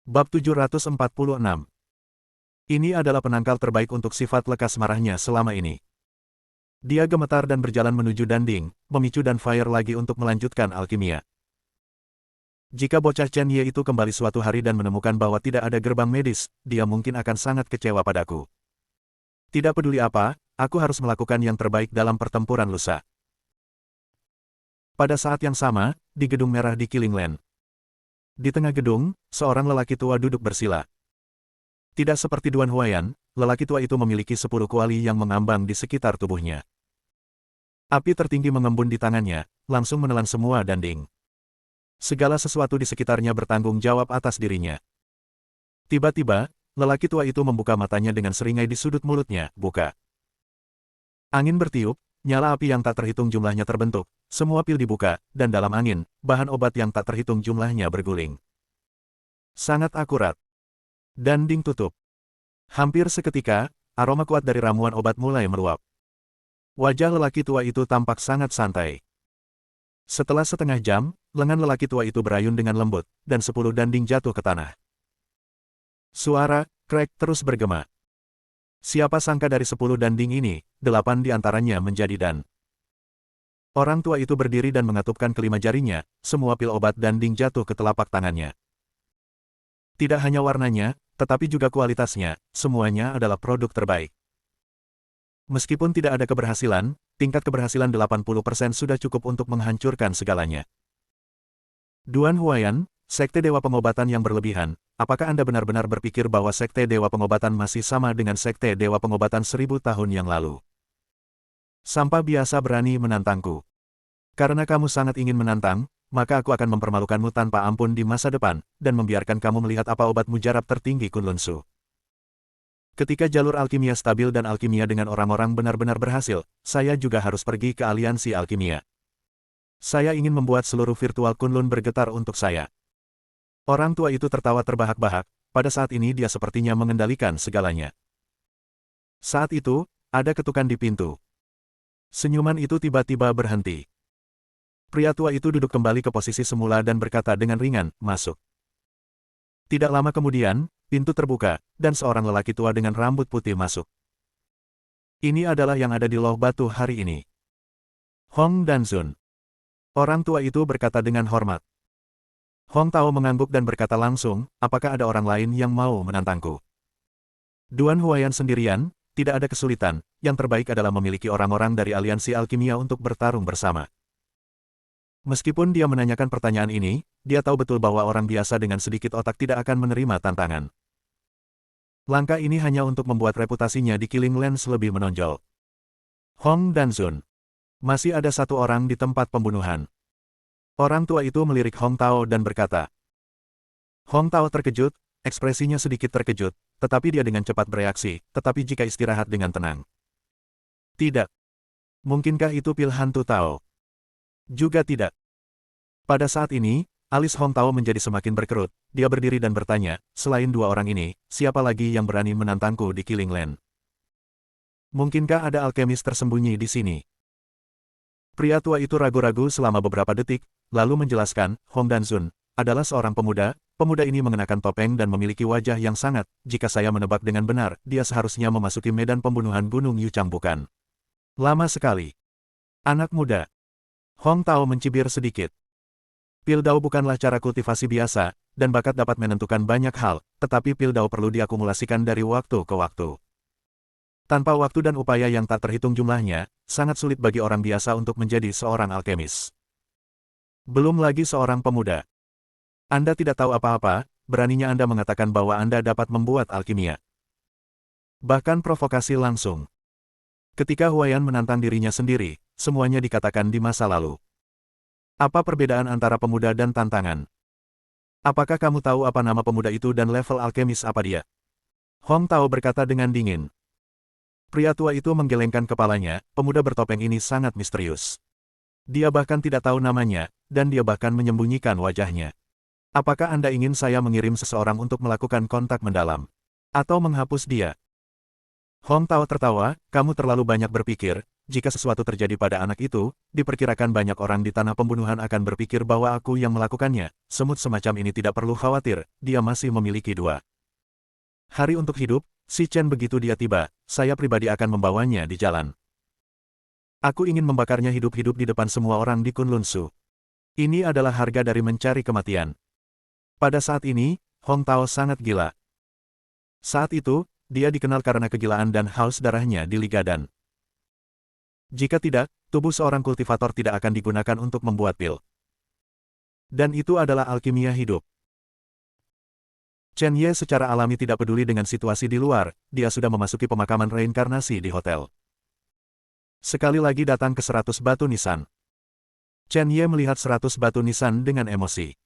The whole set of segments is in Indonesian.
Bab 746. Ini adalah penangkal terbaik untuk sifat lekas marahnya selama ini. Dia gemetar dan berjalan menuju Danding, memicu dan Fire lagi untuk melanjutkan alkimia. Jika bocah Chen Ye itu kembali suatu hari dan menemukan bahwa tidak ada gerbang medis, dia mungkin akan sangat kecewa padaku. Tidak peduli apa, aku harus melakukan yang terbaik dalam pertempuran lusa. Pada saat yang sama, di gedung merah di Killing Land. Di tengah gedung, seorang lelaki tua duduk bersila. Tidak seperti Duan Huayan, lelaki tua itu memiliki 10 kuali yang mengambang di sekitar tubuhnya. Api tertinggi mengembun di tangannya, langsung menelan semua Danding. Segala sesuatu di sekitarnya bertanggung jawab atas dirinya. Tiba-tiba, lelaki tua itu membuka matanya dengan seringai di sudut mulutnya, buka. Angin bertiup, nyala api yang tak terhitung jumlahnya terbentuk, semua pil dibuka, dan dalam angin, bahan obat yang tak terhitung jumlahnya berguling. Sangat akurat. Danding tutup. Hampir seketika, aroma kuat dari ramuan obat mulai meluap. Wajah lelaki tua itu tampak sangat santai. Setelah setengah jam, lengan lelaki tua itu berayun dengan lembut, dan 10 danding jatuh ke tanah. Suara krek terus bergema. Siapa sangka dari 10 danding ini, 8 di antaranya menjadi dan. Orang tua itu berdiri dan mengatupkan kelima jarinya, semua pil obat danding jatuh ke telapak tangannya. Tidak hanya warnanya, tetapi juga kualitasnya, semuanya adalah produk terbaik. Meskipun tidak ada keberhasilan, tingkat keberhasilan 80% sudah cukup untuk menghancurkan segalanya. Duan Huayan, Sekte Dewa Pengobatan yang berlebihan, apakah Anda benar-benar berpikir bahwa Sekte Dewa Pengobatan masih sama dengan Sekte Dewa Pengobatan 1000 tahun yang lalu? Sampah biasa berani menantangku. Karena kamu sangat ingin menantang, maka aku akan mempermalukanmu tanpa ampun di masa depan, dan membiarkan kamu melihat apa obat mujarab tertinggi Kunlun Su. Ketika jalur alkimia stabil dan alkimia dengan orang-orang benar-benar berhasil, saya juga harus pergi ke aliansi alkimia. Saya ingin membuat seluruh virtual Kunlun bergetar untuk saya. Orang tua itu tertawa terbahak-bahak, pada saat ini dia sepertinya mengendalikan segalanya. Saat itu, ada ketukan di pintu. Senyuman itu tiba-tiba berhenti. Pria tua itu duduk kembali ke posisi semula dan berkata dengan ringan, "Masuk." Tidak lama kemudian, pintu terbuka, dan seorang lelaki tua dengan rambut putih masuk. Ini adalah yang ada di loh batu hari ini. Hong Danzun. Orang tua itu berkata dengan hormat. Hong Tao mengangguk dan berkata langsung, "Apakah ada orang lain yang mau menantangku?" Duan Huayan sendirian, tidak ada kesulitan, yang terbaik adalah memiliki orang-orang dari aliansi alkimia untuk bertarung bersama. Meskipun dia menanyakan pertanyaan ini, dia tahu betul bahwa orang biasa dengan sedikit otak tidak akan menerima tantangan. Langkah ini hanya untuk membuat reputasinya di Killing Land lebih menonjol. Hong Danzun. Masih ada satu orang di tempat pembunuhan. Orang tua itu melirik Hong Tao dan berkata. Hong Tao terkejut, ekspresinya sedikit terkejut, tetapi dia dengan cepat bereaksi, tetapi jika istirahat dengan tenang. Tidak. Mungkinkah itu pil hantu Tao? Juga tidak. Pada saat ini, alis Hong Tao menjadi semakin berkerut, dia berdiri dan bertanya, selain dua orang ini, siapa lagi yang berani menantangku di Killing Land? Mungkinkah ada alkemis tersembunyi di sini? Pria tua itu ragu-ragu selama beberapa detik, lalu menjelaskan, Hong Danzun, adalah seorang pemuda, pemuda ini mengenakan topeng dan memiliki wajah yang sangat, jika saya menebak dengan benar, dia seharusnya memasuki medan pembunuhan Gunung Yuchang bukan? Lama sekali. Anak muda. Hong Tao mencibir sedikit. Pil Dao bukanlah cara kultivasi biasa, dan bakat dapat menentukan banyak hal, tetapi pil Dao perlu diakumulasikan dari waktu ke waktu. Tanpa waktu dan upaya yang tak terhitung jumlahnya, sangat sulit bagi orang biasa untuk menjadi seorang alkemis. Belum lagi seorang pemuda. Anda tidak tahu apa-apa, beraninya Anda mengatakan bahwa Anda dapat membuat alkimia. Bahkan provokasi langsung. Ketika Huayan menantang dirinya sendiri, semuanya dikatakan di masa lalu. Apa perbedaan antara pemuda dan tantangan? Apakah kamu tahu apa nama pemuda itu dan level alkemis apa dia? Hong Tao berkata dengan dingin. Pria tua itu menggelengkan kepalanya, pemuda bertopeng ini sangat misterius. Dia bahkan tidak tahu namanya, dan dia bahkan menyembunyikan wajahnya. Apakah Anda ingin saya mengirim seseorang untuk melakukan kontak mendalam? Atau menghapus dia? Hong Tao tertawa, kamu terlalu banyak berpikir, jika sesuatu terjadi pada anak itu, diperkirakan banyak orang di tanah pembunuhan akan berpikir bahwa aku yang melakukannya. Semut semacam ini tidak perlu khawatir, dia masih memiliki 2 hari untuk hidup. Si Chen begitu dia tiba, saya pribadi akan membawanya di jalan. Aku ingin membakarnya hidup-hidup di depan semua orang di Kunlun Su. Ini adalah harga dari mencari kematian. Pada saat ini, Hong Tao sangat gila. Saat itu, dia dikenal karena kegilaan dan haus darahnya di Liga Dan. Jika tidak, tubuh seorang kultivator tidak akan digunakan untuk membuat pil. Dan itu adalah alkimia hidup. Chen Ye secara alami tidak peduli dengan situasi di luar, dia sudah memasuki pemakaman reinkarnasi di hotel. Sekali lagi datang ke 100 batu nisan. Chen Ye melihat 100 batu nisan dengan emosi.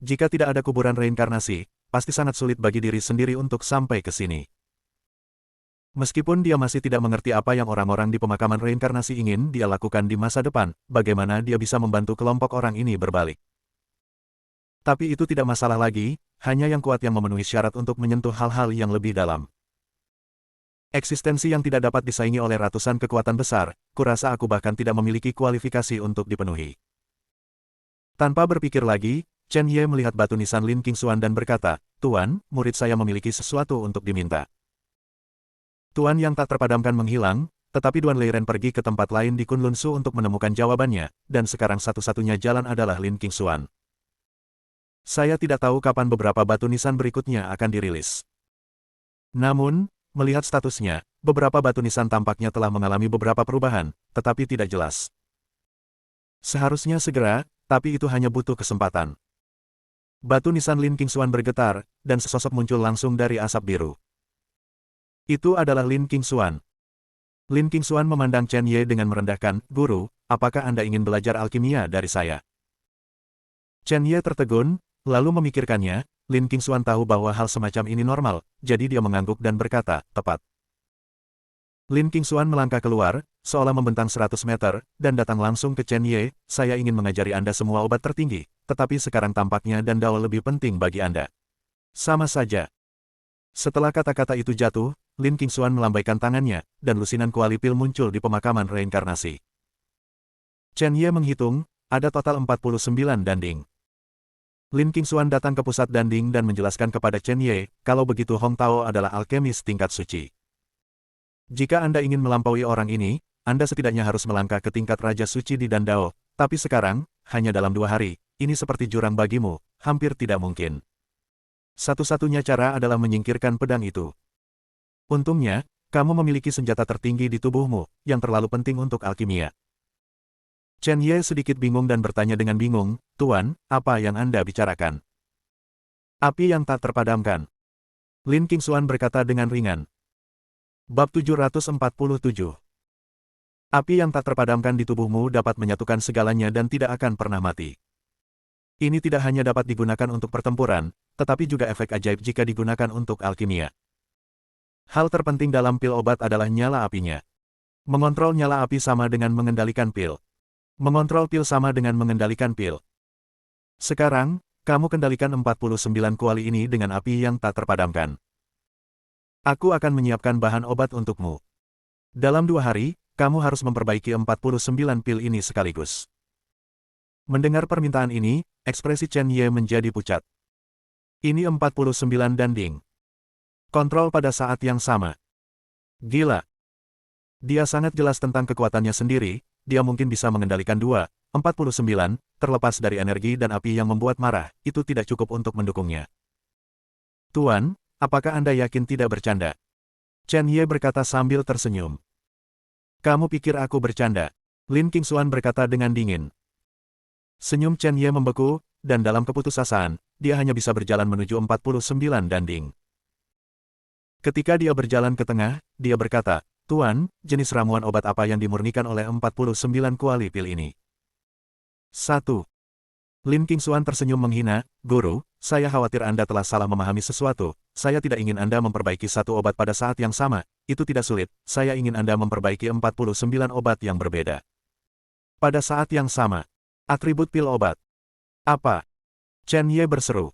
Jika tidak ada kuburan reinkarnasi, pasti sangat sulit bagi diri sendiri untuk sampai ke sini. Meskipun dia masih tidak mengerti apa yang orang-orang di pemakaman reinkarnasi ingin dia lakukan di masa depan, bagaimana dia bisa membantu kelompok orang ini berbalik. Tapi itu tidak masalah lagi, hanya yang kuat yang memenuhi syarat untuk menyentuh hal-hal yang lebih dalam. Eksistensi yang tidak dapat disaingi oleh ratusan kekuatan besar, kurasa aku bahkan tidak memiliki kualifikasi untuk dipenuhi. Tanpa berpikir lagi, Chen Ye melihat batu nisan Lin Qingxuan dan berkata, "Tuan, murid saya memiliki sesuatu untuk diminta." Tuan yang tak terpadamkan menghilang, tetapi Duan Leiren pergi ke tempat lain di Kunlun Su untuk menemukan jawabannya, dan sekarang satu-satunya jalan adalah Lin Qingxuan. Saya tidak tahu kapan beberapa batu nisan berikutnya akan dirilis. Namun, melihat statusnya, beberapa batu nisan tampaknya telah mengalami beberapa perubahan, tetapi tidak jelas. Seharusnya segera, tapi itu hanya butuh kesempatan. Batu nisan Lin Qingxuan bergetar, dan sesosok muncul langsung dari asap biru. Itu adalah Lin Qingxuan. Lin Qingxuan memandang Chen Ye dengan merendahkan, "Guru, apakah Anda ingin belajar alkimia dari saya?" Chen Ye tertegun, lalu memikirkannya. Lin Qingxuan tahu bahwa hal semacam ini normal, jadi dia mengangguk dan berkata, "Tepat." Lin Qingxuan melangkah keluar, seolah membentang 100 meter, dan datang langsung ke Chen Ye, "Saya ingin mengajari Anda semua obat tertinggi, tetapi sekarang tampaknya dan dao lebih penting bagi Anda." Sama saja. Setelah kata-kata itu jatuh, Lin Qingxuan melambaikan tangannya, dan lusinan kuali pil muncul di pemakaman reinkarnasi. Chen Ye menghitung, ada total 49 danding. Lin Qingxuan datang ke pusat danding dan menjelaskan kepada Chen Ye, kalau begitu Hong Tao adalah alkemis tingkat suci. Jika Anda ingin melampaui orang ini, Anda setidaknya harus melangkah ke tingkat Raja Suci di Dandao, tapi sekarang, hanya dalam 2 hari, ini seperti jurang bagimu, hampir tidak mungkin. Satu-satunya cara adalah menyingkirkan pedang itu. Untungnya, kamu memiliki senjata tertinggi di tubuhmu, yang terlalu penting untuk alkimia. Chen Ye sedikit bingung dan bertanya dengan bingung, "Tuan, apa yang Anda bicarakan?" Api yang tak terpadamkan. Lin Qingxuan berkata dengan ringan. Bab 747. Api yang tak terpadamkan di tubuhmu dapat menyatukan segalanya dan tidak akan pernah mati. Ini tidak hanya dapat digunakan untuk pertempuran, tetapi juga efek ajaib jika digunakan untuk alkimia. Hal terpenting dalam pil obat adalah nyala apinya. Mengontrol nyala api sama dengan mengendalikan pil. Mengontrol pil sama dengan mengendalikan pil. Sekarang, kamu kendalikan 49 kuali ini dengan api yang tak terpadamkan. Aku akan menyiapkan bahan obat untukmu. Dalam 2 hari, kamu harus memperbaiki 49 pil ini sekaligus. Mendengar permintaan ini, ekspresi Chen Ye menjadi pucat. Ini 49 danding. Kontrol pada saat yang sama. Gila. Dia sangat jelas tentang kekuatannya sendiri, dia mungkin bisa mengendalikan 49, terlepas dari energi dan api yang membuat marah, itu tidak cukup untuk mendukungnya. Tuan, apakah Anda yakin tidak bercanda? Chen Ye berkata sambil tersenyum. Kamu pikir aku bercanda? Lin Qingxuan berkata dengan dingin. Senyum Chen Ye membeku, dan dalam keputusasaan, dia hanya bisa berjalan menuju 49 danding. Ketika dia berjalan ke tengah, dia berkata, "Tuan, jenis ramuan obat apa yang dimurnikan oleh 49 kuali pil ini?" 1. Lin Qingxuan tersenyum menghina, "Guru, saya khawatir Anda telah salah memahami sesuatu. Saya tidak ingin Anda memperbaiki satu obat pada saat yang sama. Itu tidak sulit, saya ingin Anda memperbaiki 49 obat yang berbeda. Pada saat yang sama. Atribut pil obat. Apa? Chen Ye berseru.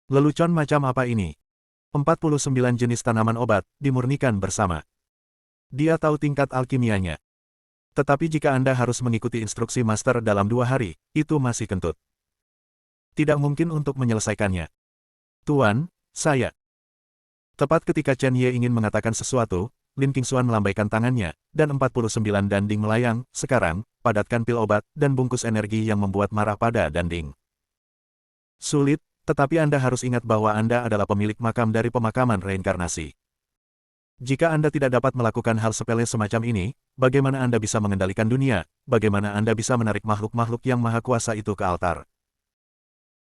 Lelucon macam apa ini? 49 jenis tanaman obat, dimurnikan bersama. Dia tahu tingkat alkimianya. Tetapi jika Anda harus mengikuti instruksi Master dalam 2 hari, itu masih kentut. Tidak mungkin untuk menyelesaikannya. Tuan, saya. Tepat ketika Chen Ye ingin mengatakan sesuatu, Lin Qingxuan melambaikan tangannya, dan 49 danding melayang. Sekarang, padatkan pil obat dan bungkus energi yang membuat marah pada danding. Sulit, tetapi Anda harus ingat bahwa Anda adalah pemilik makam dari pemakaman reinkarnasi. Jika Anda tidak dapat melakukan hal sepele semacam ini, bagaimana Anda bisa mengendalikan dunia? Bagaimana Anda bisa menarik makhluk-makhluk yang maha kuasa itu ke altar?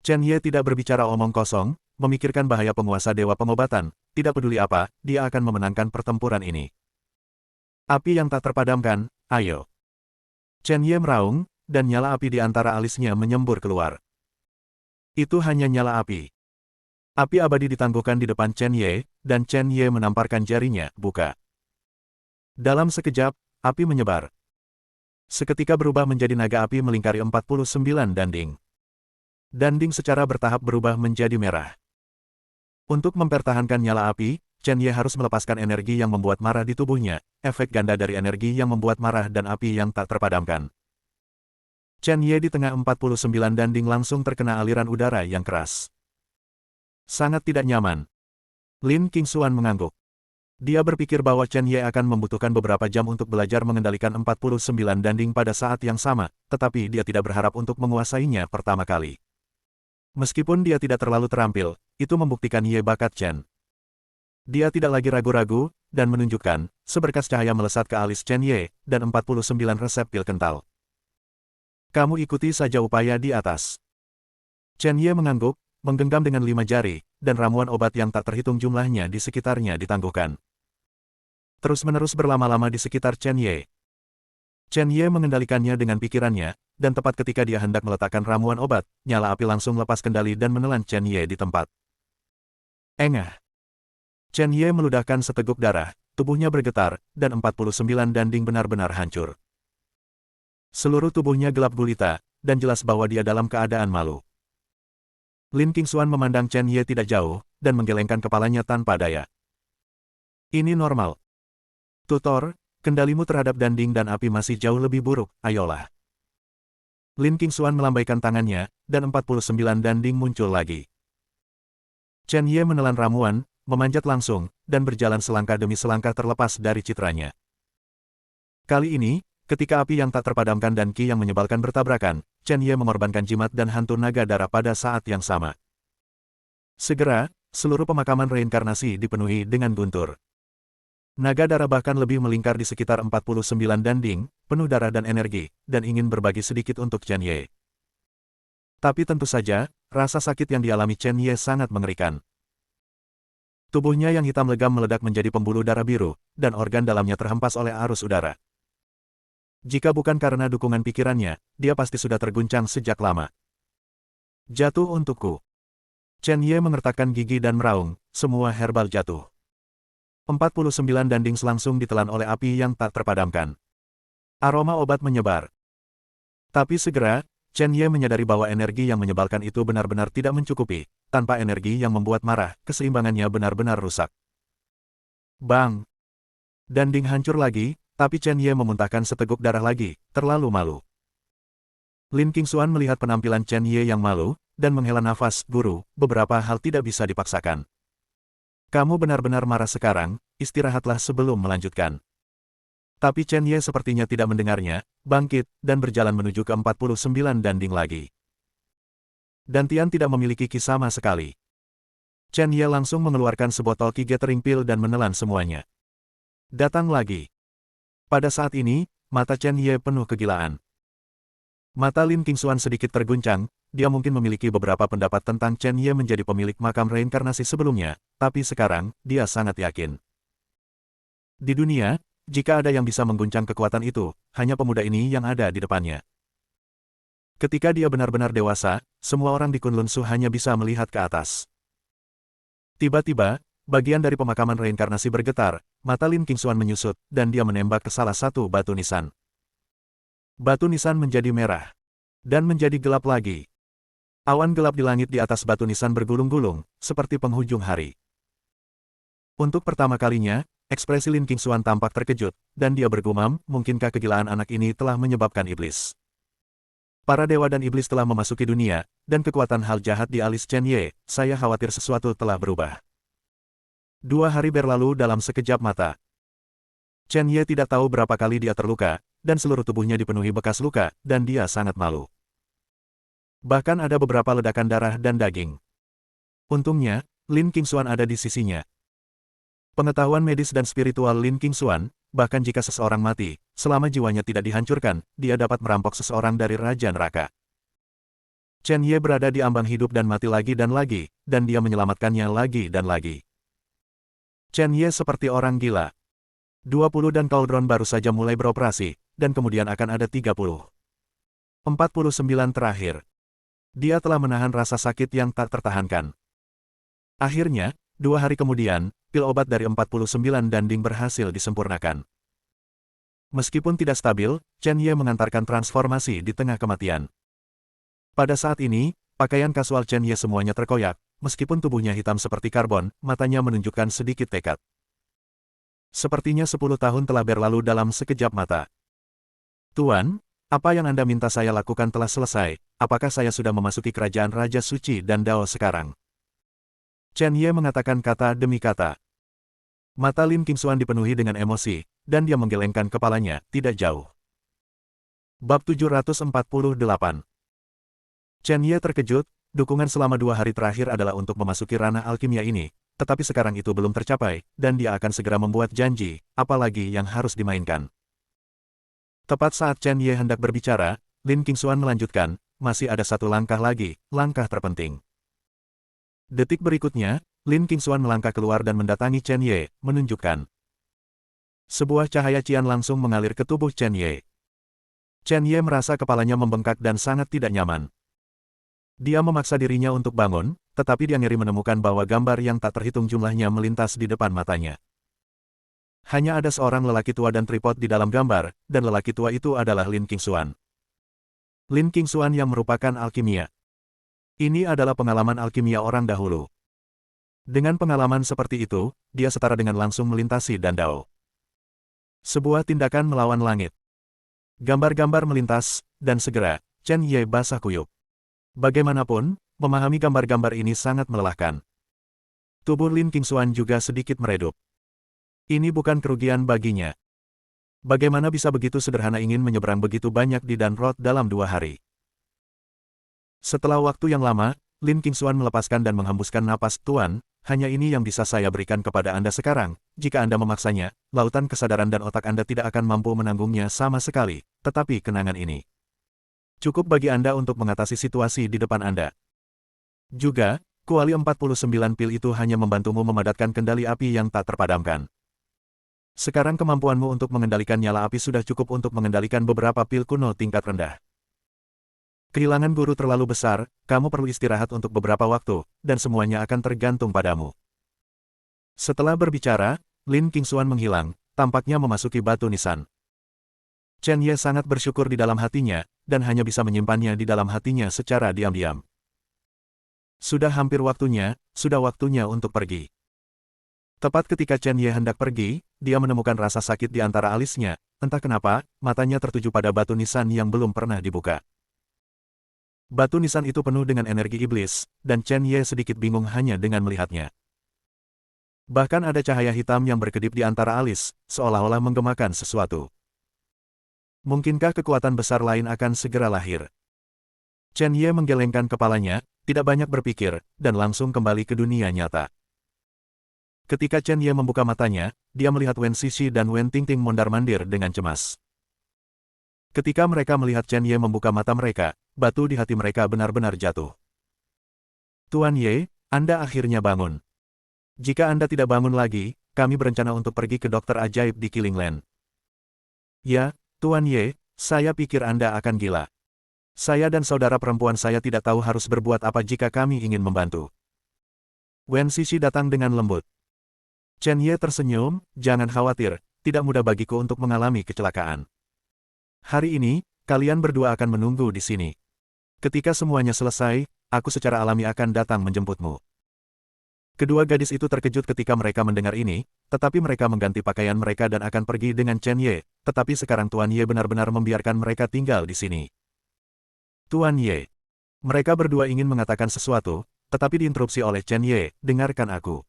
Chen Ye tidak berbicara omong kosong, memikirkan bahaya penguasa dewa pengobatan. Tidak peduli apa, dia akan memenangkan pertempuran ini. Api yang tak terpadamkan, ayo. Chen Ye meraung, dan nyala api di antara alisnya menyembur keluar. Itu hanya nyala api. Api abadi ditangguhkan di depan Chen Ye, dan Chen Ye menamparkan jarinya, buka. Dalam sekejap, api menyebar. Seketika berubah menjadi naga api melingkari 49 danding. Danding secara bertahap berubah menjadi merah. Untuk mempertahankan nyala api, Chen Ye harus melepaskan energi yang membuat marah di tubuhnya, efek ganda dari energi yang membuat marah dan api yang tak terpadamkan. Chen Ye di tengah 49 danding langsung terkena aliran udara yang keras. Sangat tidak nyaman. Lin Qingxuan mengangguk. Dia berpikir bahwa Chen Ye akan membutuhkan beberapa jam untuk belajar mengendalikan 49 danding pada saat yang sama, tetapi dia tidak berharap untuk menguasainya pertama kali. Meskipun dia tidak terlalu terampil, itu membuktikan Ye bakat Chen. Dia tidak lagi ragu-ragu, dan menunjukkan, seberkas cahaya melesat ke alis Chen Ye, dan 49 resep pil kental. Kamu ikuti saja upaya di atas. Chen Ye mengangguk, menggenggam dengan 5 jari, dan ramuan obat yang tak terhitung jumlahnya di sekitarnya ditangguhkan. Terus-menerus berlama-lama di sekitar Chen Ye. Chen Ye mengendalikannya dengan pikirannya, dan tepat ketika dia hendak meletakkan ramuan obat, nyala api langsung lepas kendali dan menelan Chen Ye di tempat. Engah. Chen Ye meludahkan seteguk darah, tubuhnya bergetar, dan 49 danding benar-benar hancur. Seluruh tubuhnya gelap gulita, dan jelas bahwa dia dalam keadaan malu. Lin Qingxuan memandang Chen Ye tidak jauh, dan menggelengkan kepalanya tanpa daya. Ini normal. Tutor, kendalimu terhadap danding dan api masih jauh lebih buruk, ayolah. Lin Qingxuan melambaikan tangannya, dan 49 danding muncul lagi. Chen Ye menelan ramuan, memanjat langsung, dan berjalan selangkah demi selangkah terlepas dari citranya. Kali ini, ketika api yang tak terpadamkan dan ki yang menyebalkan bertabrakan, Chen Ye mengorbankan jimat dan hantu naga darah pada saat yang sama. Segera, seluruh pemakaman reinkarnasi dipenuhi dengan guntur. Naga darah bahkan lebih melingkar di sekitar 49 danding, penuh darah dan energi, dan ingin berbagi sedikit untuk Chen Ye. Tapi tentu saja, rasa sakit yang dialami Chen Ye sangat mengerikan. Tubuhnya yang hitam legam meledak menjadi pembuluh darah biru, dan organ dalamnya terhempas oleh arus udara. Jika bukan karena dukungan pikirannya, dia pasti sudah terguncang sejak lama. Jatuh untukku. Chen Ye mengertakkan gigi dan meraung, semua herbal jatuh. 49 danding langsung ditelan oleh api yang tak terpadamkan. Aroma obat menyebar. Tapi segera, Chen Ye menyadari bahwa energi yang menyebalkan itu benar-benar tidak mencukupi. Tanpa energi yang membuat marah, keseimbangannya benar-benar rusak. Bang! Danding hancur lagi, tapi Chen Ye memuntahkan seteguk darah lagi, terlalu malu. Lin Qingxuan melihat penampilan Chen Ye yang malu, dan menghela nafas, guru, beberapa hal tidak bisa dipaksakan. Kamu benar-benar marah sekarang, istirahatlah sebelum melanjutkan. Tapi Chen Ye sepertinya tidak mendengarnya, bangkit, dan berjalan menuju ke 49 danding lagi. Dantian tidak memiliki ki sama sekali. Chen Ye langsung mengeluarkan sebotol ki gathering pil dan menelan semuanya. Datang lagi. Pada saat ini, mata Chen Ye penuh kegilaan. Mata Lin Qingxuan sedikit terguncang. Dia mungkin memiliki beberapa pendapat tentang Chen Ye menjadi pemilik makam reinkarnasi sebelumnya, tapi sekarang, dia sangat yakin. Di dunia, jika ada yang bisa mengguncang kekuatan itu, hanya pemuda ini yang ada di depannya. Ketika dia benar-benar dewasa, semua orang di Kunlun Su hanya bisa melihat ke atas. Tiba-tiba, bagian dari pemakaman reinkarnasi bergetar, mata Lin Qingxuan menyusut, dan dia menembak ke salah satu batu nisan. Batu nisan menjadi merah. Dan menjadi gelap lagi. Awan gelap di langit di atas batu nisan bergulung-gulung, seperti penghujung hari. Untuk pertama kalinya, Ekspresi Lin Qingxuan tampak terkejut, dan dia bergumam, mungkinkah kegilaan anak ini telah menyebabkan iblis. Para dewa dan iblis telah memasuki dunia, dan kekuatan hal jahat di alis Chen Ye, saya khawatir sesuatu telah berubah. 2 hari berlalu dalam sekejap mata. Chen Ye tidak tahu berapa kali dia terluka, dan seluruh tubuhnya dipenuhi bekas luka, dan dia sangat malu. Bahkan ada beberapa ledakan darah dan daging. Untungnya, Lin Qingxuan ada di sisinya. Pengetahuan medis dan spiritual Lin Qingxuan, bahkan jika seseorang mati, selama jiwanya tidak dihancurkan, dia dapat merampok seseorang dari Raja Neraka. Chen Ye berada di ambang hidup dan mati lagi, dan dia menyelamatkannya lagi dan lagi. Chen Ye seperti orang gila. 20 dan Cauldron baru saja mulai beroperasi, dan kemudian akan ada 30. 49 terakhir. Dia telah menahan rasa sakit yang tak tertahankan. Akhirnya, 2 hari kemudian, pil obat dari 49 danding berhasil disempurnakan. Meskipun tidak stabil, Chen Ye mengantarkan transformasi di tengah kematian. Pada saat ini, pakaian kasual Chen Ye semuanya terkoyak, meskipun tubuhnya hitam seperti karbon, matanya menunjukkan sedikit tekad. Sepertinya 10 tahun telah berlalu dalam sekejap mata. Tuan, apa yang Anda minta saya lakukan telah selesai, apakah saya sudah memasuki kerajaan Raja Suci dan Dao sekarang? Chen Ye mengatakan kata demi kata. Mata Lin Qingxuan dipenuhi dengan emosi, dan dia menggelengkan kepalanya, tidak jauh. Bab 748. Chen Ye terkejut, dukungan selama 2 hari terakhir adalah untuk memasuki ranah alkimia ini, tetapi sekarang itu belum tercapai, dan dia akan segera membuat janji, apalagi yang harus dimainkan. Tepat saat Chen Ye hendak berbicara, Lin Qingxuan melanjutkan, masih ada satu langkah lagi, langkah terpenting. Detik berikutnya, Lin Qingxuan melangkah keluar dan mendatangi Chen Ye, menunjukkan. Sebuah cahaya cian langsung mengalir ke tubuh Chen Ye. Chen Ye merasa kepalanya membengkak dan sangat tidak nyaman. Dia memaksa dirinya untuk bangun, tetapi dia ngeri menemukan bahwa gambar yang tak terhitung jumlahnya melintas di depan matanya. Hanya ada seorang lelaki tua dan tripod di dalam gambar, dan lelaki tua itu adalah Lin Qingxuan. Lin Qingxuan yang merupakan alkimia. Ini adalah pengalaman alkimia orang dahulu. Dengan pengalaman seperti itu, dia setara dengan langsung melintasi dan Dao. Sebuah tindakan melawan langit. Gambar-gambar melintas, dan segera, Chen Ye basah kuyup. Bagaimanapun, memahami gambar-gambar ini sangat melelahkan. Tubuh Lin Qingxuan juga sedikit meredup. Ini bukan kerugian baginya. Bagaimana bisa begitu sederhana ingin menyeberang begitu banyak di Danrod dalam 2 hari? Setelah waktu yang lama, Lin Qingxuan melepaskan dan menghembuskan napas, Tuan, hanya ini yang bisa saya berikan kepada Anda sekarang, jika Anda memaksanya, lautan kesadaran dan otak Anda tidak akan mampu menanggungnya sama sekali, tetapi kenangan ini cukup bagi Anda untuk mengatasi situasi di depan Anda. Juga, kuali 49 pil itu hanya membantumu memadatkan kendali api yang tak terpadamkan. Sekarang kemampuanmu untuk mengendalikan nyala api sudah cukup untuk mengendalikan beberapa pil kuno tingkat rendah. Kehilangan guru terlalu besar, kamu perlu istirahat untuk beberapa waktu, dan semuanya akan tergantung padamu. Setelah berbicara, Lin Qingxuan menghilang, tampaknya memasuki batu nisan. Chen Ye sangat bersyukur di dalam hatinya, dan hanya bisa menyimpannya di dalam hatinya secara diam-diam. Sudah hampir waktunya, sudah waktunya untuk pergi. Tepat ketika Chen Ye hendak pergi, dia menemukan rasa sakit di antara alisnya, entah kenapa, matanya tertuju pada batu nisan yang belum pernah dibuka. Batu nisan itu penuh dengan energi iblis, dan Chen Ye sedikit bingung hanya dengan melihatnya. Bahkan ada cahaya hitam yang berkedip di antara alis, seolah-olah menggemakan sesuatu. Mungkinkah kekuatan besar lain akan segera lahir? Chen Ye menggelengkan kepalanya, tidak banyak berpikir, dan langsung kembali ke dunia nyata. Ketika Chen Ye membuka matanya, dia melihat Wen Xixi dan Wen Tingting mondar-mandir dengan cemas. Ketika mereka melihat Chen Ye membuka mata mereka, batu di hati mereka benar-benar jatuh. Tuan Ye, Anda akhirnya bangun. Jika Anda tidak bangun lagi, kami berencana untuk pergi ke dokter ajaib di Killing Land. Ya, Tuan Ye, saya pikir Anda akan gila. Saya dan saudara perempuan saya tidak tahu harus berbuat apa jika kami ingin membantu. Wen Xixi datang dengan lembut. Chen Ye tersenyum, jangan khawatir, tidak mudah bagiku untuk mengalami kecelakaan. Hari ini, kalian berdua akan menunggu di sini. Ketika semuanya selesai, aku secara alami akan datang menjemputmu. Kedua gadis itu terkejut ketika mereka mendengar ini, tetapi mereka mengganti pakaian mereka dan akan pergi dengan Chen Ye, tetapi sekarang Tuan Ye benar-benar membiarkan mereka tinggal di sini. Tuan Ye. Mereka berdua ingin mengatakan sesuatu, tetapi diinterupsi oleh Chen Ye, dengarkan aku.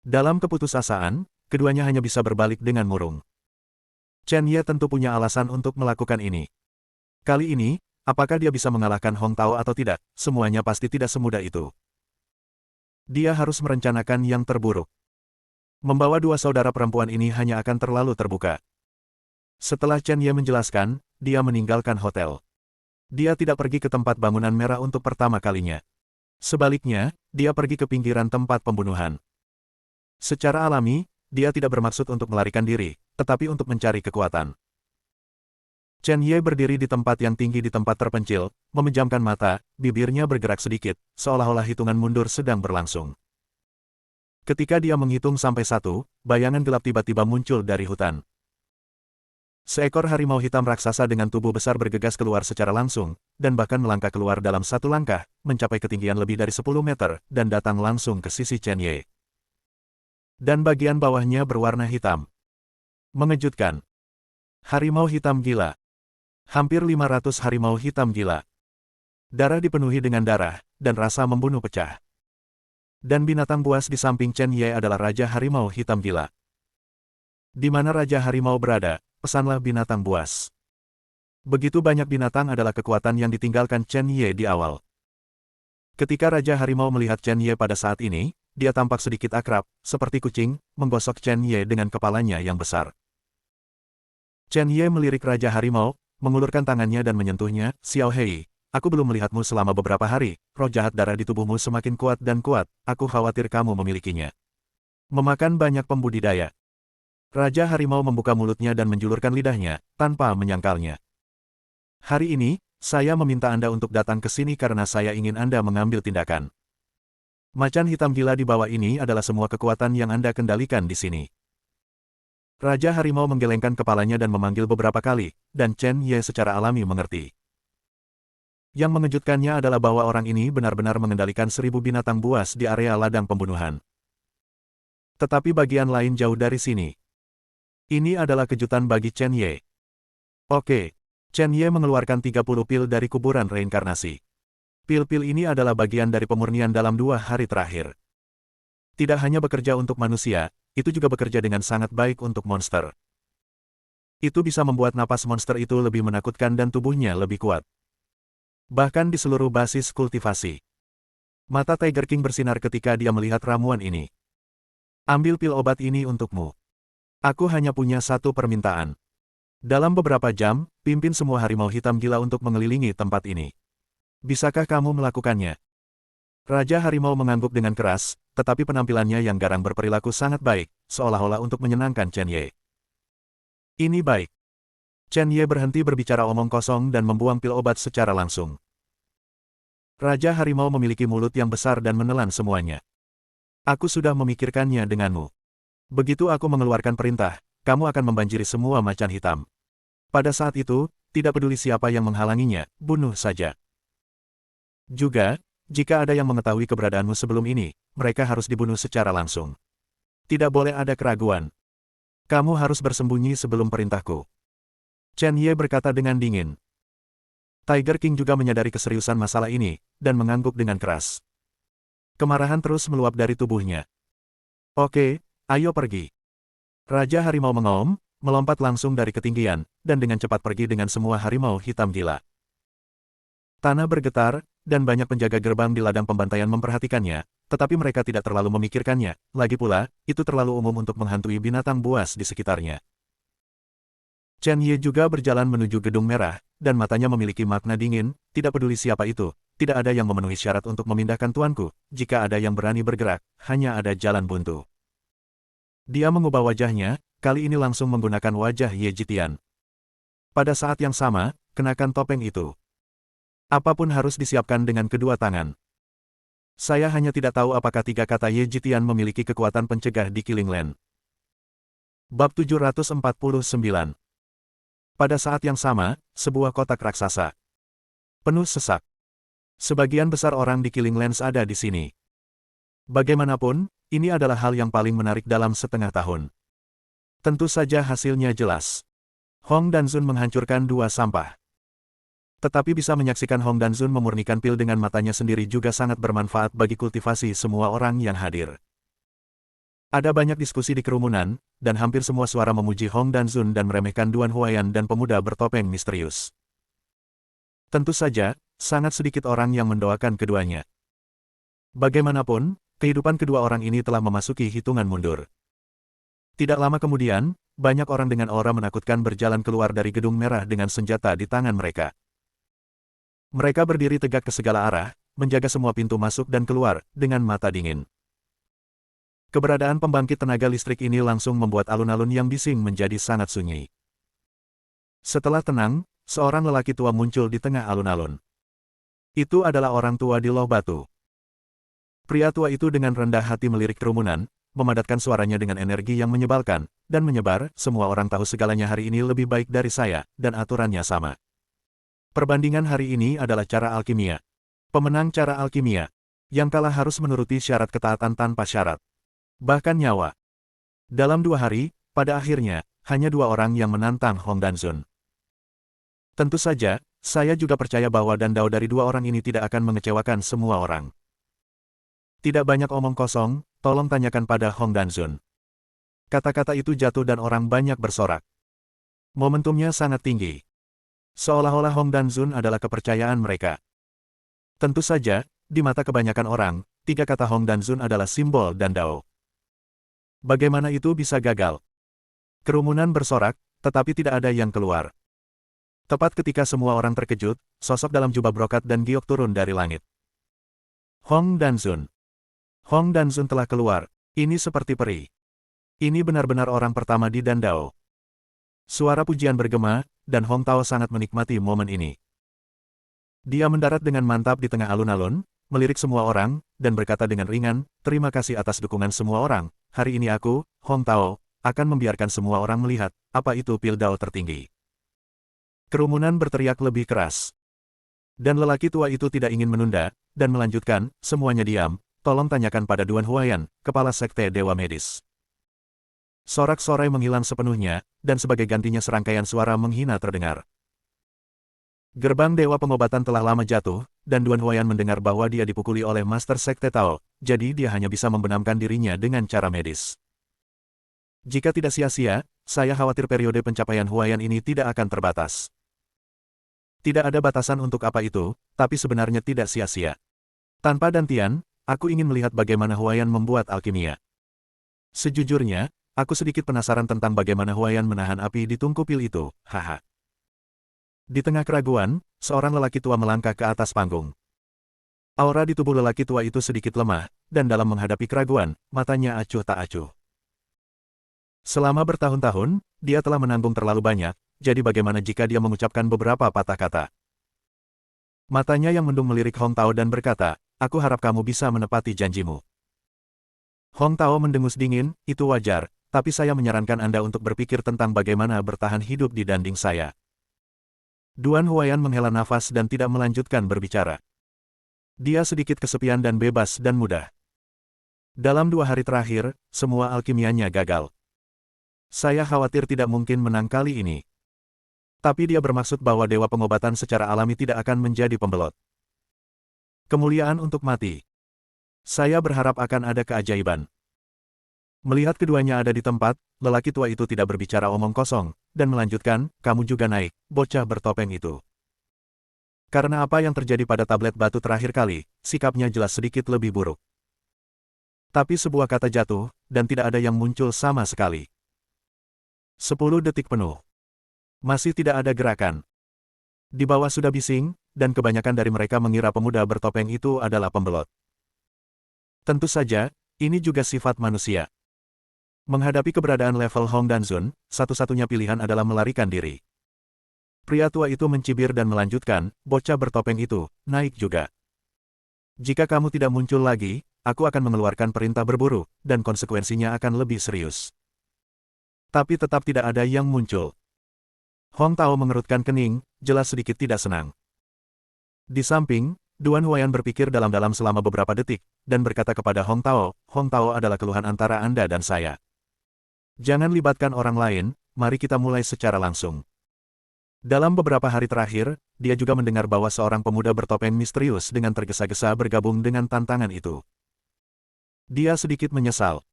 Dalam keputusasaan, keduanya hanya bisa berbalik dengan murung. Chen Ye tentu punya alasan untuk melakukan ini. Kali ini, apakah dia bisa mengalahkan Hong Tao atau tidak, semuanya pasti tidak semudah itu. Dia harus merencanakan yang terburuk. Membawa dua saudara perempuan ini hanya akan terlalu terbuka. Setelah Chen Ye menjelaskan, dia meninggalkan hotel. Dia tidak pergi ke tempat bangunan merah untuk pertama kalinya. Sebaliknya, dia pergi ke pinggiran tempat pembunuhan. Secara alami, dia tidak bermaksud untuk melarikan diri, tetapi untuk mencari kekuatan. Chen Ye berdiri di tempat yang tinggi di tempat terpencil, memejamkan mata, bibirnya bergerak sedikit, seolah-olah hitungan mundur sedang berlangsung. Ketika dia menghitung sampai 1, bayangan gelap tiba-tiba muncul dari hutan. Seekor harimau hitam raksasa dengan tubuh besar bergegas keluar secara langsung, dan bahkan melangkah keluar dalam 1 langkah, mencapai ketinggian lebih dari 10 meter, dan datang langsung ke sisi Chen Ye. Dan bagian bawahnya berwarna hitam. Mengejutkan. Harimau hitam gila. Hampir 500 harimau hitam gila. Darah dipenuhi dengan darah, dan rasa membunuh pecah. Dan binatang buas di samping Chen Ye adalah Raja Harimau Hitam Gila. Di mana Raja Harimau berada, pesanlah binatang buas. Begitu banyak binatang adalah kekuatan yang ditinggalkan Chen Ye di awal. Ketika Raja Harimau melihat Chen Ye pada saat ini, dia tampak sedikit akrab, seperti kucing, menggosok Chen Ye dengan kepalanya yang besar. Chen Ye melirik Raja Harimau, mengulurkan tangannya dan menyentuhnya. Xiao Hei, aku belum melihatmu selama beberapa hari, roh jahat darah di tubuhmu semakin kuat dan kuat, aku khawatir kamu memilikinya. Memakan banyak pembudidaya. Raja Harimau membuka mulutnya dan menjulurkan lidahnya, tanpa menyangkalnya. Hari ini, saya meminta Anda untuk datang ke sini karena saya ingin Anda mengambil tindakan. Macan hitam gila di bawah ini adalah semua kekuatan yang Anda kendalikan di sini. Raja Harimau menggelengkan kepalanya dan memanggil beberapa kali, dan Chen Ye secara alami mengerti. Yang mengejutkannya adalah bahwa orang ini benar-benar mengendalikan 1000 binatang buas di area ladang pembunuhan. Tetapi bagian lain jauh dari sini. Ini adalah kejutan bagi Chen Ye. Oke, Chen Ye mengeluarkan 30 pil dari kuburan reinkarnasi. Pil-pil ini adalah bagian dari pemurnian dalam 2 hari terakhir. Tidak hanya bekerja untuk manusia, itu juga bekerja dengan sangat baik untuk monster. Itu bisa membuat napas monster itu lebih menakutkan dan tubuhnya lebih kuat. Bahkan di seluruh basis kultivasi. Mata Tiger King bersinar ketika dia melihat ramuan ini. Ambil pil obat ini untukmu. Aku hanya punya satu permintaan. Dalam beberapa jam, pimpin semua harimau hitam gila untuk mengelilingi tempat ini. Bisakah kamu melakukannya? Raja Harimau mengangguk dengan keras, tetapi penampilannya yang garang berperilaku sangat baik, seolah-olah untuk menyenangkan Chen Ye. Ini baik. Chen Ye berhenti berbicara omong kosong dan membuang pil obat secara langsung. Raja Harimau memiliki mulut yang besar dan menelan semuanya. Aku sudah memikirkannya denganmu. Begitu aku mengeluarkan perintah, kamu akan membanjiri semua macan hitam. Pada saat itu, tidak peduli siapa yang menghalanginya, bunuh saja. Juga, jika ada yang mengetahui keberadaanmu sebelum ini, mereka harus dibunuh secara langsung. Tidak boleh ada keraguan. Kamu harus bersembunyi sebelum perintahku. Chen Ye berkata dengan dingin. Tiger King juga menyadari keseriusan masalah ini, dan mengangguk dengan keras. Kemarahan terus meluap dari tubuhnya. Oke, ayo pergi. Raja Harimau mengaum, melompat langsung dari ketinggian, dan dengan cepat pergi dengan semua harimau hitam gila. Tanah bergetar, dan banyak penjaga gerbang di ladang pembantaian memperhatikannya, tetapi mereka tidak terlalu memikirkannya, lagi pula, itu terlalu umum untuk menghantui binatang buas di sekitarnya. Chen Ye juga berjalan menuju gedung merah, dan matanya memiliki makna dingin, tidak peduli siapa itu, tidak ada yang memenuhi syarat untuk memindahkan tuanku, jika ada yang berani bergerak, hanya ada jalan buntu. Dia mengubah wajahnya, kali ini langsung menggunakan wajah Ye Jitian. Pada saat yang sama, kenakan topeng itu. Apapun harus disiapkan dengan kedua tangan. Saya hanya tidak tahu apakah 3 kata Ye Jitian memiliki kekuatan pencegah di Killing Land. Bab 749. Pada saat yang sama, sebuah kotak raksasa. Penuh sesak. Sebagian besar orang di Killing Lands ada di sini. Bagaimanapun, ini adalah hal yang paling menarik dalam setengah tahun. Tentu saja hasilnya jelas. Hong Danzun menghancurkan dua sampah. Tetapi bisa menyaksikan Hong Danzun memurnikan pil dengan matanya sendiri juga sangat bermanfaat bagi kultivasi semua orang yang hadir. Ada banyak diskusi di kerumunan, dan hampir semua suara memuji Hong Danzun dan meremehkan Duan Huayan dan pemuda bertopeng misterius. Tentu saja, sangat sedikit orang yang mendoakan keduanya. Bagaimanapun, kehidupan kedua orang ini telah memasuki hitungan mundur. Tidak lama kemudian, banyak orang dengan aura menakutkan berjalan keluar dari gedung merah dengan senjata di tangan mereka. Mereka berdiri tegak ke segala arah, menjaga semua pintu masuk dan keluar, dengan mata dingin. Keberadaan pembangkit tenaga listrik ini langsung membuat alun-alun yang bising menjadi sangat sunyi. Setelah tenang, seorang lelaki tua muncul di tengah alun-alun. Itu adalah orang tua di Loh Batu. Pria tua itu dengan rendah hati melirik kerumunan, memadatkan suaranya dengan energi yang menyebalkan, dan menyebar, semua orang tahu segalanya hari ini lebih baik dari saya, dan aturannya sama. Perbandingan hari ini adalah cara alkimia. Pemenang cara alkimia. Yang kalah harus menuruti syarat ketaatan tanpa syarat. Bahkan nyawa. Dalam 2 hari, pada akhirnya, hanya 2 orang yang menantang Hong Danzun. Tentu saja, saya juga percaya bahwa dandau dari 2 orang ini tidak akan mengecewakan semua orang. Tidak banyak omong kosong, tolong tanyakan pada Hong Danzun. Kata-kata itu jatuh dan orang banyak bersorak. Momentumnya sangat tinggi. Seolah-olah Hong Danzun adalah kepercayaan mereka. Tentu saja, di mata kebanyakan orang, 3 kata Hong Danzun adalah simbol dandau. Bagaimana itu bisa gagal? Kerumunan bersorak, tetapi tidak ada yang keluar. Tepat ketika semua orang terkejut, sosok dalam jubah brokat dan giok turun dari langit. Hong Danzun. Hong Danzun telah keluar. Ini seperti peri. Ini benar-benar orang pertama di dandau. Suara pujian bergema, dan Hong Tao sangat menikmati momen ini. Dia mendarat dengan mantap di tengah alun-alun, melirik semua orang, dan berkata dengan ringan, "Terima kasih atas dukungan semua orang. Hari ini aku, Hong Tao, akan membiarkan semua orang melihat, apa itu pil Dao tertinggi." Kerumunan berteriak lebih keras. Dan lelaki tua itu tidak ingin menunda, dan melanjutkan, "Semuanya diam, tolong tanyakan pada Duan Huayan, kepala sekte Dewa Medis." Sorak-sorai menghilang sepenuhnya, dan sebagai gantinya serangkaian suara menghina terdengar. Gerbang Dewa Pengobatan telah lama jatuh, dan Duan Huayan mendengar bahwa dia dipukuli oleh Master Sekte Tao, jadi dia hanya bisa membenamkan dirinya dengan cara medis. Jika tidak sia-sia, saya khawatir periode pencapaian Huayan ini tidak akan terbatas. Tidak ada batasan untuk apa itu, tapi sebenarnya tidak sia-sia. Tanpa dantian, aku ingin melihat bagaimana Huayan membuat alkimia. Sejujurnya, aku sedikit penasaran tentang bagaimana Huayan menahan api di tungku pil itu, haha. Di tengah keraguan, seorang lelaki tua melangkah ke atas panggung. Aura di tubuh lelaki tua itu sedikit lemah, dan dalam menghadapi keraguan, matanya acuh tak acuh. Selama bertahun-tahun, dia telah menanggung terlalu banyak, jadi bagaimana jika dia mengucapkan beberapa patah kata? Matanya yang mendung melirik Hong Tao dan berkata, "Aku harap kamu bisa menepati janjimu." Hong Tao mendengus dingin, "Itu wajar, tapi saya menyarankan Anda untuk berpikir tentang bagaimana bertahan hidup di danding saya." Duan Huayan menghela nafas dan tidak melanjutkan berbicara. Dia sedikit kesepian dan bebas dan mudah. Dalam 2 hari terakhir, semua alkimianya gagal. Saya khawatir tidak mungkin menang kali ini. Tapi dia bermaksud bahwa Dewa Pengobatan secara alami tidak akan menjadi pembelot. Kemuliaan untuk mati. Saya berharap akan ada keajaiban. Melihat keduanya ada di tempat, lelaki tua itu tidak berbicara omong kosong, dan melanjutkan, "Kamu juga naik, bocah bertopeng itu." Karena apa yang terjadi pada tablet batu terakhir kali, sikapnya jelas sedikit lebih buruk. Tapi sebuah kata jatuh, dan tidak ada yang muncul sama sekali. 10 detik penuh. Masih tidak ada gerakan. Di bawah sudah bising, dan kebanyakan dari mereka mengira pemuda bertopeng itu adalah pembelot. Tentu saja, ini juga sifat manusia. Menghadapi keberadaan level Hong Danzun, satu-satunya pilihan adalah melarikan diri. Pria tua itu mencibir dan melanjutkan, "Bocah bertopeng itu, naik juga. Jika kamu tidak muncul lagi, aku akan mengeluarkan perintah berburu, dan konsekuensinya akan lebih serius." Tapi tetap tidak ada yang muncul. Hong Tao mengerutkan kening, jelas sedikit tidak senang. Di samping, Duan Huayan berpikir dalam-dalam selama beberapa detik, dan berkata kepada Hong Tao adalah keluhan antara Anda dan saya. Jangan libatkan orang lain, mari kita mulai secara langsung. Dalam beberapa hari terakhir, dia juga mendengar bahwa seorang pemuda bertopeng misterius dengan tergesa-gesa bergabung dengan tantangan itu. Dia sedikit menyesal.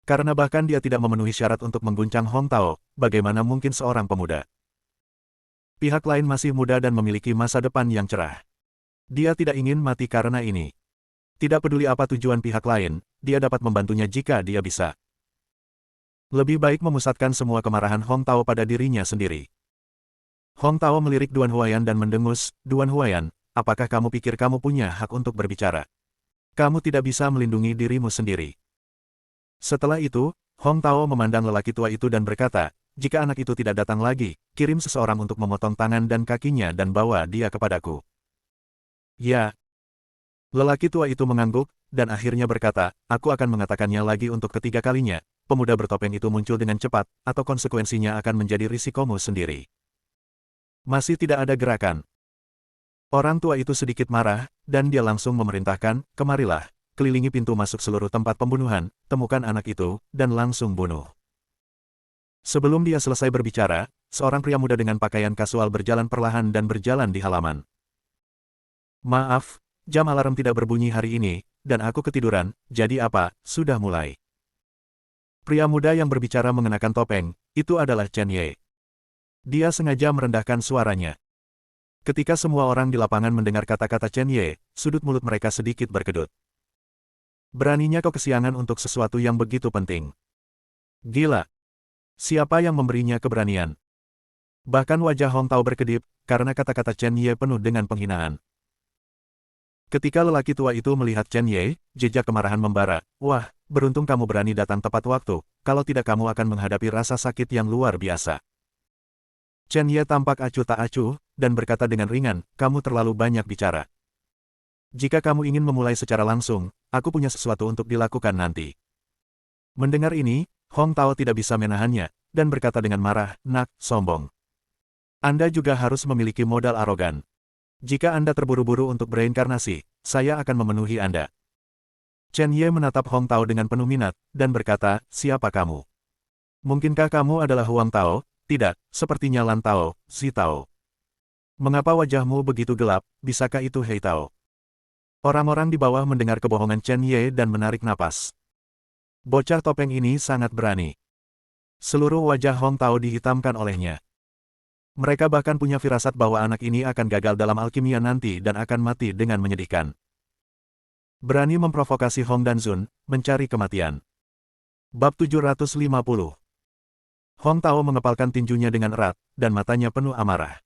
Karena bahkan dia tidak memenuhi syarat untuk mengguncang Hong Tao, bagaimana mungkin seorang pemuda? Pihak lain masih muda dan memiliki masa depan yang cerah. Dia tidak ingin mati karena ini. Tidak peduli apa tujuan pihak lain, dia dapat membantunya jika dia bisa. Lebih baik memusatkan semua kemarahan Hong Tao pada dirinya sendiri. Hong Tao melirik Duan Huayan dan mendengus, Duan Huayan, apakah kamu pikir kamu punya hak untuk berbicara? Kamu tidak bisa melindungi dirimu sendiri. Setelah itu, Hong Tao memandang lelaki tua itu dan berkata, jika anak itu tidak datang lagi, kirim seseorang untuk memotong tangan dan kakinya dan bawa dia kepadaku. Ya. Lelaki tua itu mengangguk, dan akhirnya berkata, aku akan mengatakannya lagi untuk ketiga kalinya, pemuda bertopeng itu muncul dengan cepat, atau konsekuensinya akan menjadi risikomu sendiri. Masih tidak ada gerakan. Orang tua itu sedikit marah, dan dia langsung memerintahkan, kemarilah, kelilingi pintu masuk seluruh tempat pembunuhan, temukan anak itu, dan langsung bunuh. Sebelum dia selesai berbicara, seorang pria muda dengan pakaian kasual berjalan perlahan dan berjalan di halaman. Maaf, jam alarm tidak berbunyi hari ini, dan aku ketiduran, jadi apa, sudah mulai. Pria muda yang berbicara mengenakan topeng, itu adalah Chen Ye. Dia sengaja merendahkan suaranya. Ketika semua orang di lapangan mendengar kata-kata Chen Ye, sudut mulut mereka sedikit berkedut. Beraninya kau kesiangan untuk sesuatu yang begitu penting. Gila. Siapa yang memberinya keberanian? Bahkan wajah Hong Tao berkedip, karena kata-kata Chen Ye penuh dengan penghinaan. Ketika lelaki tua itu melihat Chen Ye, jejak kemarahan membara. Wah, beruntung kamu berani datang tepat waktu, kalau tidak kamu akan menghadapi rasa sakit yang luar biasa. Chen Ye tampak acuh tak acuh, dan berkata dengan ringan, kamu terlalu banyak bicara. Jika kamu ingin memulai secara langsung, aku punya sesuatu untuk dilakukan nanti. Mendengar ini, Hong Tao tidak bisa menahannya, dan berkata dengan marah, nak, sombong. Anda juga harus memiliki modal arogan. Jika Anda terburu-buru untuk bereinkarnasi, saya akan memenuhi Anda. Chen Ye menatap Hong Tao dengan penuh minat, dan berkata, siapa kamu? Mungkinkah kamu adalah Huang Tao? Tidak, sepertinya Lan Tao, Si Tao. Mengapa wajahmu begitu gelap, bisakah itu Hei Tao? Orang-orang di bawah mendengar kebohongan Chen Ye dan menarik napas. Bocah topeng ini sangat berani. Seluruh wajah Hong Tao dihitamkan olehnya. Mereka bahkan punya firasat bahwa anak ini akan gagal dalam alkimia nanti dan akan mati dengan menyedihkan. Berani memprovokasi Hong dan Zun, mencari kematian. Bab 750. Hong Tao mengepalkan tinjunya dengan erat, dan matanya penuh amarah.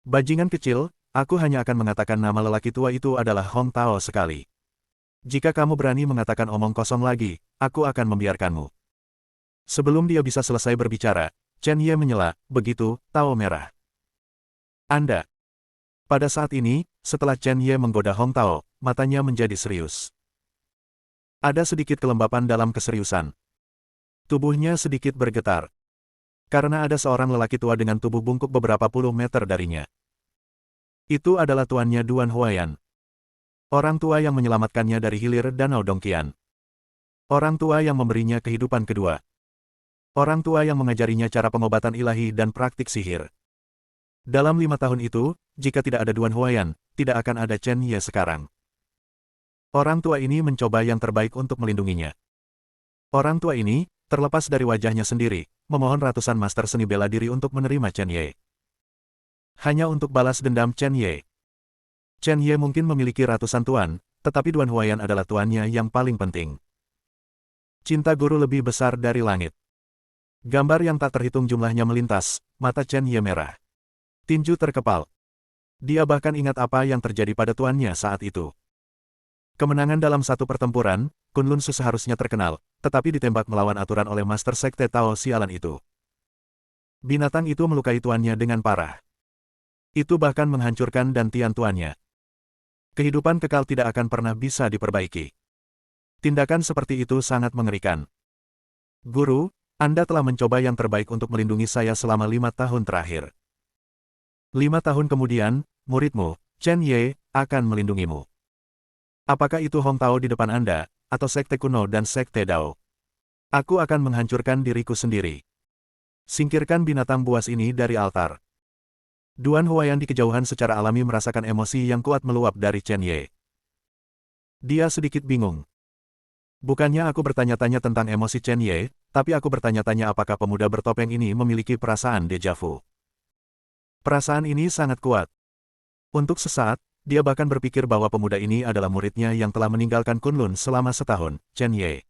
Bajingan kecil, aku hanya akan mengatakan nama lelaki tua itu adalah Hong Tao sekali. Jika kamu berani mengatakan omong kosong lagi, aku akan membiarkanmu. Sebelum dia bisa selesai berbicara, Chen Ye menyela, begitu, Tao merah. Anda. Pada saat ini, setelah Chen Ye menggoda Hong Tao, matanya menjadi serius. Ada sedikit kelembapan dalam keseriusan. Tubuhnya sedikit bergetar. Karena ada seorang lelaki tua dengan tubuh bungkuk beberapa puluh meter darinya. Itu adalah tuannya Duan Huayan. Orang tua yang menyelamatkannya dari hilir Danau Dongqian. Orang tua yang memberinya kehidupan kedua. Orang tua yang mengajarinya cara pengobatan ilahi dan praktik sihir. Dalam 5 tahun itu, jika tidak ada Duan Huayan, tidak akan ada Chen Ye sekarang. Orang tua ini mencoba yang terbaik untuk melindunginya. Orang tua ini, terlepas dari wajahnya sendiri, memohon ratusan master seni bela diri untuk menerima Chen Ye. Hanya untuk balas dendam Chen Ye. Chen Ye mungkin memiliki ratusan tuan, tetapi Duan Huayan adalah tuannya yang paling penting. Cinta guru lebih besar dari langit. Gambar yang tak terhitung jumlahnya melintas, mata Chen Ye merah. Tinju terkepal. Dia bahkan ingat apa yang terjadi pada tuannya saat itu. Kemenangan dalam satu pertempuran, Kunlun Su seharusnya terkenal, tetapi ditembak melawan aturan oleh Master Sekte Tao sialan itu. Binatang itu melukai tuannya dengan parah. Itu bahkan menghancurkan dantian tuannya. Kehidupan kekal tidak akan pernah bisa diperbaiki. Tindakan seperti itu sangat mengerikan. Guru, Anda telah mencoba yang terbaik untuk melindungi saya selama 5 tahun terakhir. 5 tahun kemudian, muridmu, Chen Ye, akan melindungimu. Apakah itu Hong Tao di depan Anda, atau Sekte Kuno dan Sekte Dao? Aku akan menghancurkan diriku sendiri. Singkirkan binatang buas ini dari altar. Duan Huayan di kejauhan secara alami merasakan emosi yang kuat meluap dari Chen Ye. Dia sedikit bingung. Bukannya aku bertanya-tanya tentang emosi Chen Ye, tapi aku bertanya-tanya apakah pemuda bertopeng ini memiliki perasaan deja vu. Perasaan ini sangat kuat. Untuk sesaat, dia bahkan berpikir bahwa pemuda ini adalah muridnya yang telah meninggalkan Kunlun selama setahun, Chen Ye.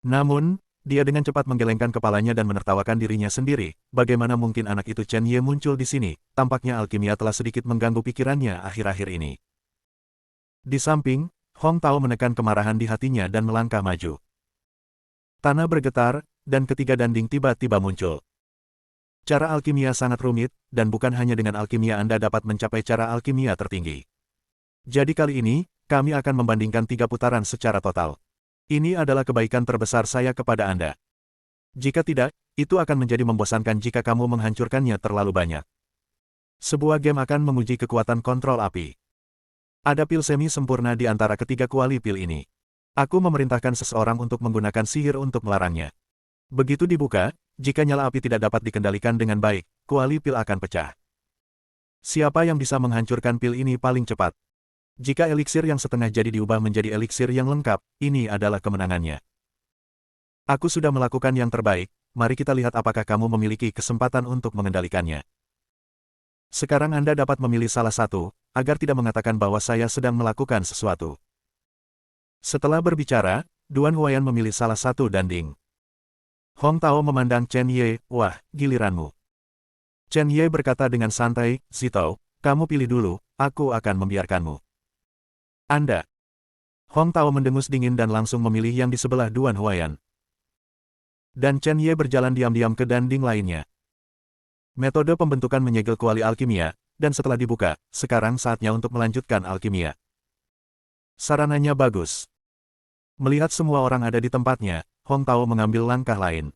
Namun, dia dengan cepat menggelengkan kepalanya dan menertawakan dirinya sendiri. Bagaimana mungkin anak itu Chen Ye muncul di sini? Tampaknya alkimia telah sedikit mengganggu pikirannya akhir-akhir ini. Di samping, Hong Tao menekan kemarahan di hatinya dan melangkah maju. Tanah bergetar, dan ketiga danding tiba-tiba muncul. Cara alkimia sangat rumit, dan bukan hanya dengan alkimia Anda dapat mencapai cara alkimia tertinggi. Jadi kali ini, kami akan membandingkan 3 putaran secara total. Ini adalah kebaikan terbesar saya kepada Anda. Jika tidak, itu akan menjadi membosankan jika kamu menghancurkannya terlalu banyak. Sebuah game akan menguji kekuatan kontrol api. Ada pil semi-sempurna di antara ketiga kuali pil ini. Aku memerintahkan seseorang untuk menggunakan sihir untuk melarangnya. Begitu dibuka, jika nyala api tidak dapat dikendalikan dengan baik, kuali pil akan pecah. Siapa yang bisa menghancurkan pil ini paling cepat? Jika eliksir yang setengah jadi diubah menjadi eliksir yang lengkap, ini adalah kemenangannya. Aku sudah melakukan yang terbaik, mari kita lihat apakah kamu memiliki kesempatan untuk mengendalikannya. Sekarang Anda dapat memilih salah satu, agar tidak mengatakan bahwa saya sedang melakukan sesuatu. Setelah berbicara, Duan Huayan memilih salah satu danding. Hong Tao memandang Chen Ye, wah, giliranmu. Chen Ye berkata dengan santai, Zitao, kamu pilih dulu, aku akan membiarkanmu. Anda. Hong Tao mendengus dingin dan langsung memilih yang di sebelah Duan Huayan. Dan Chen Ye berjalan diam-diam ke danding lainnya. Metode pembentukan menyegel kuali alkimia, dan setelah dibuka, sekarang saatnya untuk melanjutkan alkimia. Sarananya bagus. Melihat semua orang ada di tempatnya, Hong Tao mengambil langkah lain.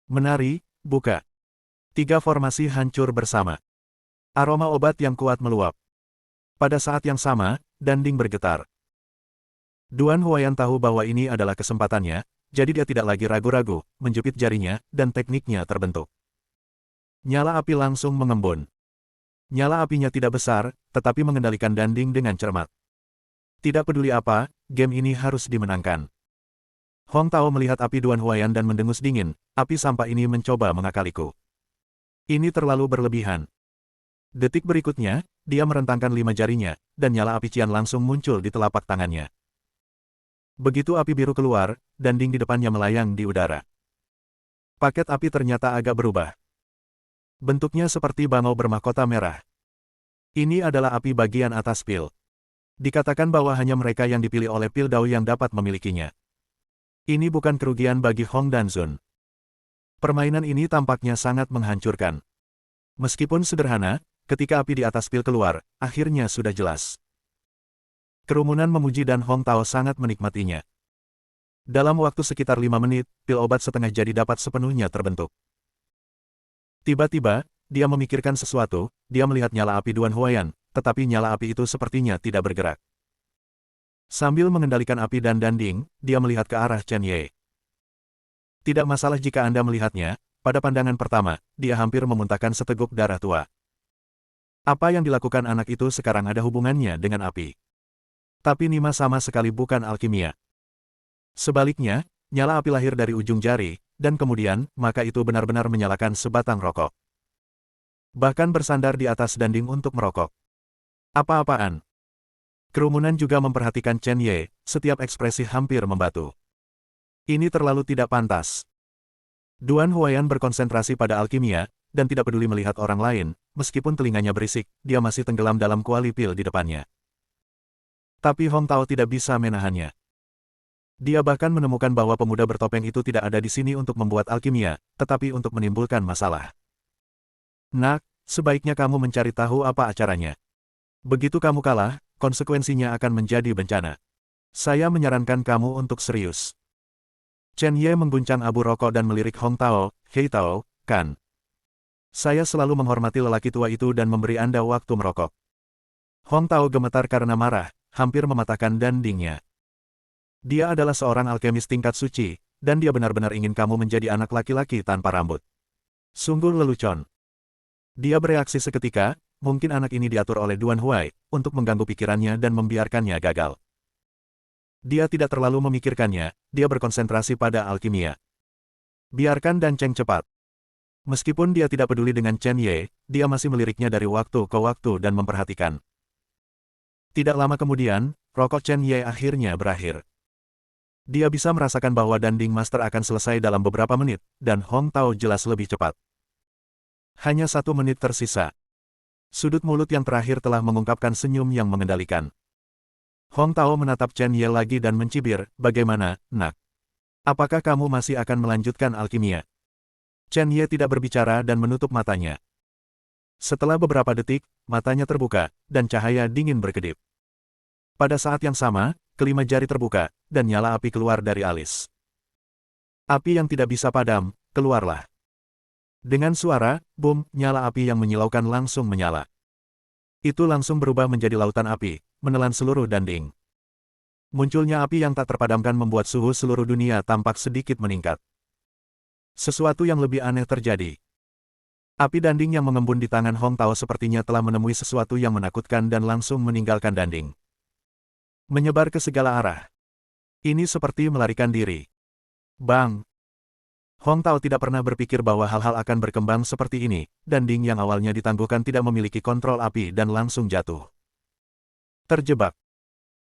Menari, buka. 3 formasi hancur bersama. Aroma obat yang kuat meluap. Pada saat yang sama, danding bergetar. Duan Huayan tahu bahwa ini adalah kesempatannya, jadi dia tidak lagi ragu-ragu, menjepit jarinya, dan tekniknya terbentuk. Nyala api langsung mengembun. Nyala apinya tidak besar, tetapi mengendalikan danding dengan cermat. Tidak peduli apa, game ini harus dimenangkan. Hong Tao melihat api Duan Huayan dan mendengus dingin, api sampah ini mencoba mengakaliku. Ini terlalu berlebihan. Detik berikutnya, dia merentangkan 5 jarinya, dan nyala api cian langsung muncul di telapak tangannya. Begitu api biru keluar, danding di depannya melayang di udara. Paket api ternyata agak berubah. Bentuknya seperti bangau bermahkota merah. Ini adalah api bagian atas pil. Dikatakan bahwa hanya mereka yang dipilih oleh pil Dao yang dapat memilikinya. Ini bukan kerugian bagi Hong Danzun. Permainan ini tampaknya sangat menghancurkan. Meskipun sederhana, ketika api di atas pil keluar, akhirnya sudah jelas. Kerumunan memuji dan Hong Tao sangat menikmatinya. Dalam waktu sekitar 5 menit, pil obat setengah jadi dapat sepenuhnya terbentuk. Tiba-tiba, dia memikirkan sesuatu, dia melihat nyala api Duan Huayan, tetapi nyala api itu sepertinya tidak bergerak. Sambil mengendalikan api dan danding, dia melihat ke arah Chen Ye. Tidak masalah jika Anda melihatnya, pada pandangan pertama, dia hampir memuntahkan seteguk darah tua. Apa yang dilakukan anak itu sekarang ada hubungannya dengan api. Tapi Nima sama sekali bukan alkimia. Sebaliknya, nyala api lahir dari ujung jari, dan kemudian, maka itu benar-benar menyalakan sebatang rokok. Bahkan bersandar di atas danding untuk merokok. Apa-apaan? Kerumunan juga memperhatikan Chen Ye, setiap ekspresi hampir membatu. Ini terlalu tidak pantas. Duan Huayan berkonsentrasi pada alkimia, dan tidak peduli melihat orang lain, meskipun telinganya berisik, dia masih tenggelam dalam kuali pil di depannya. Tapi Hong Tao tidak bisa menahannya. Dia bahkan menemukan bahwa pemuda bertopeng itu tidak ada di sini untuk membuat alkimia, tetapi untuk menimbulkan masalah. Nak, sebaiknya kamu mencari tahu apa acaranya. Begitu kamu kalah, konsekuensinya akan menjadi bencana. Saya menyarankan kamu untuk serius. Chen Ye mengguncang abu rokok dan melirik Hong Tao, Hei Tao, kan? Saya selalu menghormati lelaki tua itu dan memberi Anda waktu merokok. Hong Tao gemetar karena marah, hampir mematahkan dindingnya. Dia adalah seorang alkemis tingkat suci, dan dia benar-benar ingin kamu menjadi anak laki-laki tanpa rambut. Sungguh lelucon. Dia bereaksi seketika, mungkin anak ini diatur oleh Duan Huai, untuk mengganggu pikirannya dan membiarkannya gagal. Dia tidak terlalu memikirkannya, dia berkonsentrasi pada alkimia. Biarkan Dan Cheng cepat. Meskipun dia tidak peduli dengan Chen Ye, dia masih meliriknya dari waktu ke waktu dan memperhatikan. Tidak lama kemudian, rokok Chen Ye akhirnya berakhir. Dia bisa merasakan bahwa Danding Master akan selesai dalam beberapa menit, dan Hong Tao jelas lebih cepat. Hanya 1 menit tersisa. Sudut mulut yang terakhir telah mengungkapkan senyum yang mengendalikan. Hong Tao menatap Chen Ye lagi dan mencibir, "Bagaimana, nak? Apakah kamu masih akan melanjutkan alkimia?" Chen Ye tidak berbicara dan menutup matanya. Setelah beberapa detik, matanya terbuka, dan cahaya dingin berkedip. Pada saat yang sama, kelima jari terbuka, dan nyala api keluar dari alis. Api yang tidak bisa padam, keluarlah. Dengan suara, boom, nyala api yang menyilaukan langsung menyala. Itu langsung berubah menjadi lautan api, menelan seluruh dinding. Munculnya api yang tak terpadamkan membuat suhu seluruh dunia tampak sedikit meningkat. Sesuatu yang lebih aneh terjadi. Api dinding yang mengembun di tangan Hong Tao sepertinya telah menemui sesuatu yang menakutkan dan langsung meninggalkan dinding. Menyebar ke segala arah. Ini seperti melarikan diri. Bang! Hong Tao tidak pernah berpikir bahwa hal-hal akan berkembang seperti ini, dinding yang awalnya ditangguhkan tidak memiliki kontrol api dan langsung jatuh. Terjebak.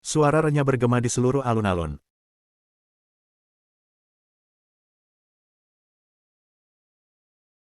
Suara renyah bergema di seluruh alun-alun.